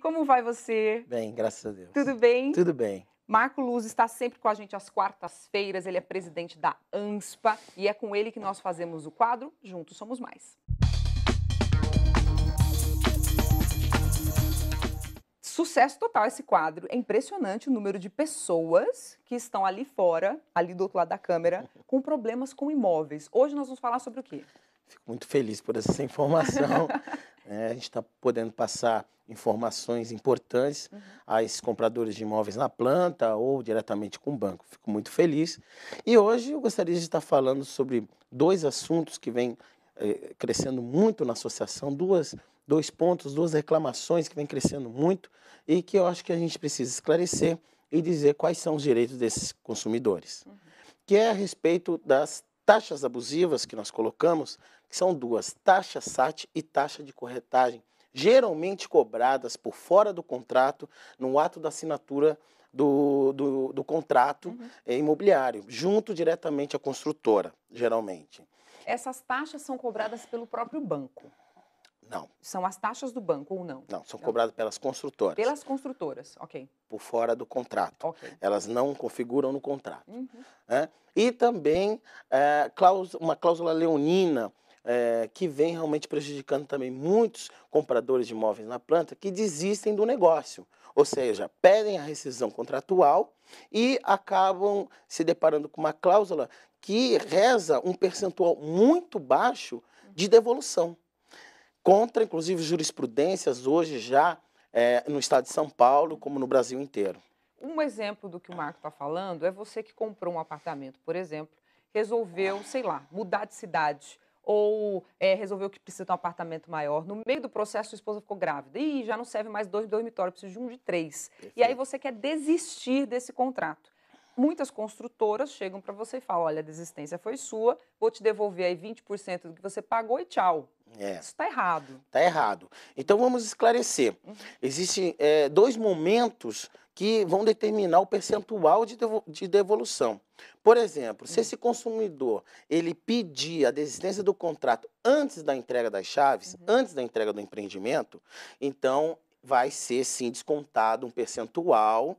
Como vai você? Bem, graças a Deus. Tudo bem? Tudo bem. Marco Luz está sempre com a gente às quartas-feiras, ele é presidente da ANSPA e é com ele que nós fazemos o quadro Juntos Somos Mais. Sucesso total esse quadro, é impressionante o número de pessoas que estão ali fora, ali do outro lado da câmera, com problemas com imóveis. Hoje nós vamos falar sobre o quê? Fico muito feliz por essa informação. A gente está podendo passar informações importantes a esses compradores de imóveis na planta ou diretamente com o banco. Fico muito feliz. E hoje eu gostaria de estar falando sobre dois assuntos que vêm crescendo muito na associação, dois pontos, duas reclamações que vêm crescendo muito e que eu acho que a gente precisa esclarecer e dizer quais são os direitos desses consumidores. Que é a respeito das taxas abusivas que nós colocamos, que são duas, taxa SAT e taxa de corretagem, geralmente cobradas por fora do contrato, no ato da assinatura do contrato imobiliário, junto diretamente à construtora, geralmente. Essas taxas são cobradas pelo próprio banco? Não. São as taxas do banco ou não? Não, são cobradas pelas construtoras. Pelas construtoras, ok. Por fora do contrato. Ok. Elas não configuram no contrato. E também uma cláusula leonina, que vem realmente prejudicando também muitos compradores de imóveis na planta que desistem do negócio. Ou seja, pedem a rescisão contratual e acabam se deparando com uma cláusula que reza um percentual muito baixo de devolução. Contra, inclusive, jurisprudências hoje já no estado de São Paulo, como no Brasil inteiro. Um exemplo do que o Marco está falando é você que comprou um apartamento, por exemplo, resolveu, sei lá, mudar de cidade ou resolveu que precisa de um apartamento maior. No meio do processo, sua esposa ficou grávida. Ih, já não serve mais 2 dormitórios, preciso de um de 3. Perfeito. E aí você quer desistir desse contrato. Muitas construtoras chegam para você e falam, olha, a desistência foi sua, vou te devolver aí 20% do que você pagou e tchau. Isso está errado. Está errado. Então vamos esclarecer. Existem dois momentos que vão determinar o percentual de devolução. Por exemplo, se esse consumidor ele pedir a desistência do contrato antes da entrega das chaves, antes da entrega do empreendimento, então vai ser sim descontado um percentual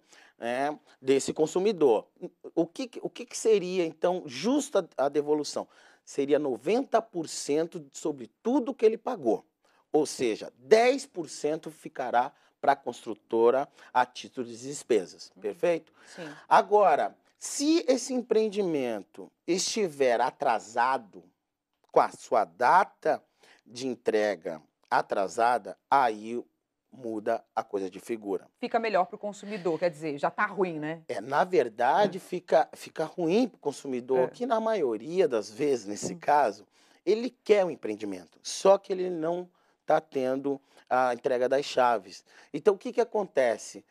desse consumidor. O que seria então justa a devolução? Seria 90% sobre tudo que ele pagou. Ou seja, 10% ficará para a construtora a título de despesas. Perfeito? Sim. Agora, se esse empreendimento estiver atrasado, com a sua data de entrega atrasada, aí muda a coisa de figura. Fica melhor para o consumidor, quer dizer, já está ruim, né? Na verdade, fica ruim para o consumidor, que na maioria das vezes, nesse caso, ele quer um empreendimento, só que ele não está tendo a entrega das chaves. Então, o que acontece?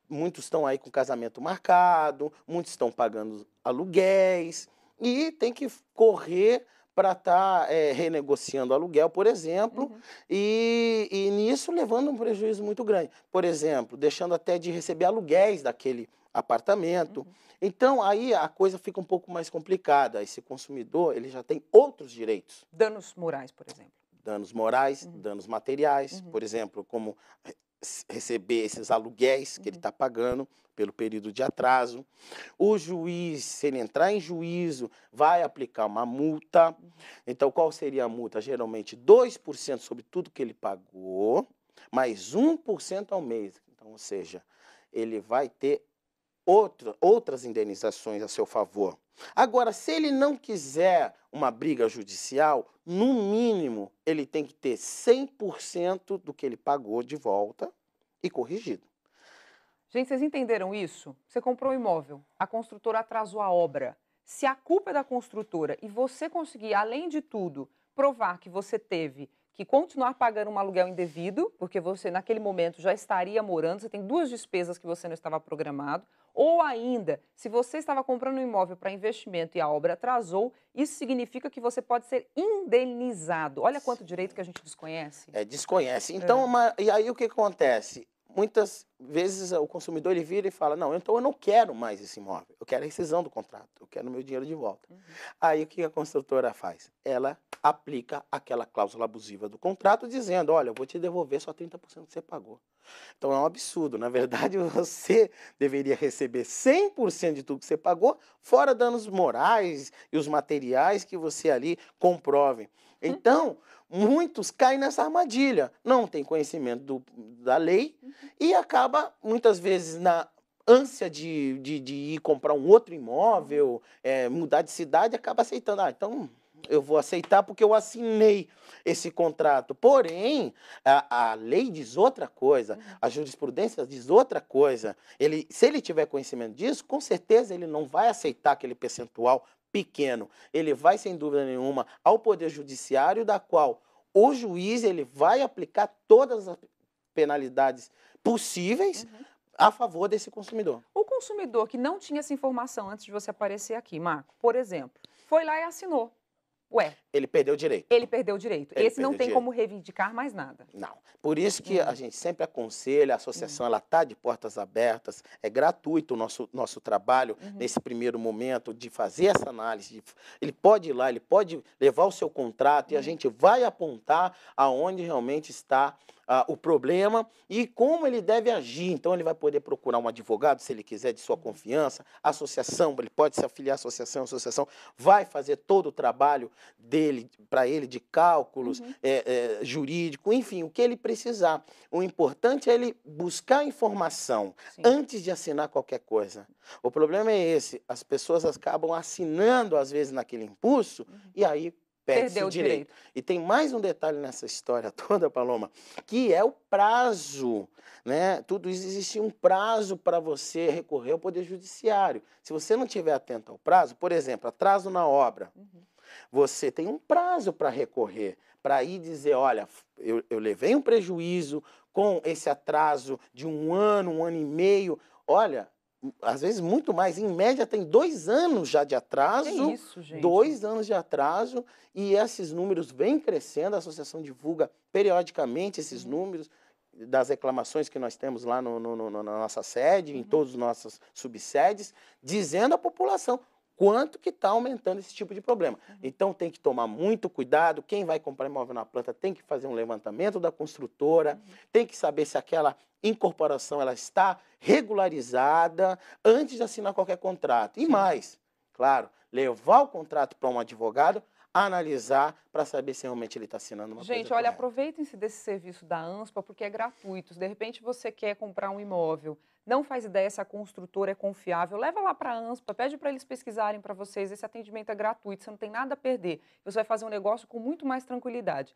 Muitos estão aí com casamento marcado, muitos estão pagando aluguéis e tem que correr para estar renegociando aluguel, por exemplo, e nisso levando um prejuízo muito grande. Por exemplo, deixando até de receber aluguéis daquele apartamento. Então, aí a coisa fica um pouco mais complicada. Esse consumidor ele já tem outros direitos. Danos morais, por exemplo. Danos morais, danos materiais, por exemplo, como receber esses aluguéis que ele está pagando pelo período de atraso. O juiz, se ele entrar em juízo, vai aplicar uma multa. Então, qual seria a multa? Geralmente 2% sobre tudo que ele pagou, mais 1% ao mês. Então, ou seja, ele vai ter outras indenizações a seu favor. Agora, se ele não quiser uma briga judicial, no mínimo, ele tem que ter 100% do que ele pagou de volta e corrigido. Gente, vocês entenderam isso? Você comprou um imóvel, a construtora atrasou a obra. Se a culpa é da construtora e você conseguir, além de tudo, provar que você teve que continuar pagando um aluguel indevido, porque você naquele momento já estaria morando, você tem duas despesas que você não estava programado, ou ainda, se você estava comprando um imóvel para investimento e a obra atrasou, isso significa que você pode ser indenizado. Olha quanto direito que a gente desconhece. Desconhece. Então, e aí o que acontece? muitas vezes o consumidor ele vira e fala, não, então eu não quero mais esse imóvel, eu quero a rescisão do contrato, eu quero o meu dinheiro de volta. Aí o que a construtora faz? Ela aplica aquela cláusula abusiva do contrato dizendo, olha, eu vou te devolver só 30% que você pagou. Então é um absurdo, na verdade você deveria receber 100% de tudo que você pagou, fora danos morais e os materiais que você ali comprove. Então, muitos caem nessa armadilha, não tem conhecimento da lei e acaba, muitas vezes, na ânsia de ir comprar um outro imóvel, mudar de cidade, acaba aceitando. Ah, então eu vou aceitar porque eu assinei esse contrato. Porém, a lei diz outra coisa, a jurisprudência diz outra coisa. Se ele tiver conhecimento disso, com certeza ele não vai aceitar aquele percentual pequeno. Ele vai, sem dúvida nenhuma, ao Poder Judiciário, da qual o juiz ele vai aplicar todas as penalidades possíveis a favor desse consumidor. O consumidor que não tinha essa informação antes de você aparecer aqui, Marco, por exemplo, foi lá e assinou. Ué, ele perdeu o direito. Ele perdeu o direito. Esse não tem como reivindicar mais nada. Não. Por isso que a gente sempre aconselha, a associação ela está de portas abertas, é gratuito o nosso trabalho nesse primeiro momento de fazer essa análise. Ele pode ir lá, ele pode levar o seu contrato e a gente vai apontar aonde realmente está o problema e como ele deve agir. Então, ele vai poder procurar um advogado, se ele quiser, de sua confiança, a associação, ele pode se afiliar à associação, a associação vai fazer todo o trabalho dele, para ele, de cálculos, jurídico, enfim, o que ele precisar. O importante é ele buscar informação antes de assinar qualquer coisa. O problema é esse, as pessoas acabam assinando, às vezes, naquele impulso, e aí perde-se o direito. E tem mais um detalhe nessa história toda, Paloma, que é o prazo, né? Tudo isso, existe um prazo para você recorrer ao Poder Judiciário. Se você não estiver atento ao prazo, por exemplo, atraso na obra, você tem um prazo para recorrer, para ir dizer, olha, eu levei um prejuízo com esse atraso de um ano e meio, olha, às vezes muito mais, em média tem 2 anos já de atraso, que isso, gente? 2 anos de atraso, e esses números vêm crescendo, a associação divulga periodicamente esses números das reclamações que nós temos lá na nossa sede, em todas as nossas subsedes, dizendo à população quanto que está aumentando esse tipo de problema. Então tem que tomar muito cuidado, quem vai comprar imóvel na planta tem que fazer um levantamento da construtora, tem que saber se aquela incorporação ela está regularizada antes de assinar qualquer contrato. E mais, claro, levar o contrato para um advogado, analisar para saber se realmente ele está assinando uma coisa Gente, olha, correta. aproveitem-se desse serviço da ANSPA porque é gratuito. Se de repente você quer comprar um imóvel, não faz ideia se a construtora é confiável, leva lá para a ANSPA, pede para eles pesquisarem para vocês, esse atendimento é gratuito, você não tem nada a perder. Você vai fazer um negócio com muito mais tranquilidade.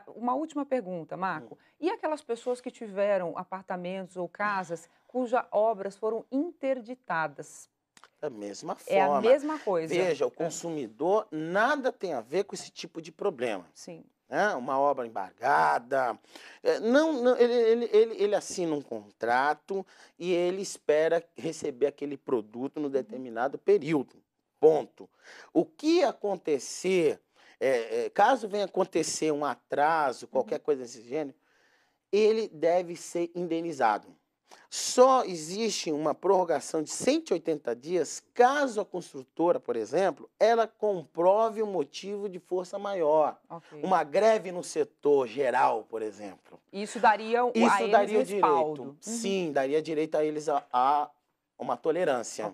Uma última pergunta, Marco. E aquelas pessoas que tiveram apartamentos ou casas cujas obras foram interditadas? Da mesma forma. É a mesma coisa. Veja, o consumidor nada tem a ver com esse tipo de problema. Sim. Uma obra embargada, ele assina um contrato e ele espera receber aquele produto no determinado período, ponto. O que acontecer, caso venha acontecer um atraso, qualquer coisa desse gênero, ele deve ser indenizado. Só existe uma prorrogação de 180 dias caso a construtora, por exemplo, ela comprove um motivo de força maior. Uma greve no setor geral, por exemplo. Isso daria a eles respaldo. Sim, daria direito a eles a uma tolerância.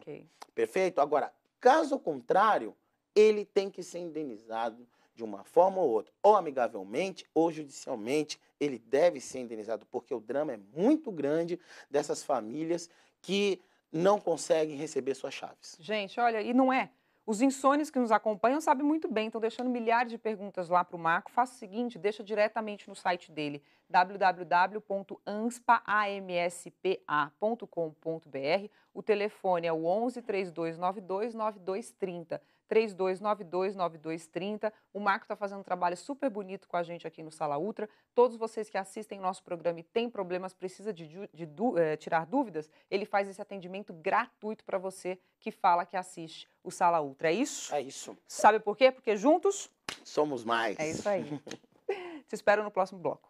Perfeito? Agora, caso contrário, ele tem que ser indenizado de uma forma ou outra, ou amigavelmente, ou judicialmente, ele deve ser indenizado, porque o drama é muito grande dessas famílias que não conseguem receber suas chaves. Gente, olha, e não é. Os insônios que nos acompanham sabem muito bem, estão deixando milhares de perguntas lá para o Marco. Faça o seguinte, deixa diretamente no site dele, www.anspa.com.br. O telefone é o 11 3292 9230. 3292-9230. O Marco está fazendo um trabalho super bonito com a gente aqui no Sala Ultra. Todos vocês que assistem nosso programa e têm problemas, precisa tirar dúvidas, ele faz esse atendimento gratuito para você que fala que assiste o Sala Ultra. É isso? É isso. Sabe por quê? Porque juntos... somos mais. É isso aí. Te espero no próximo bloco.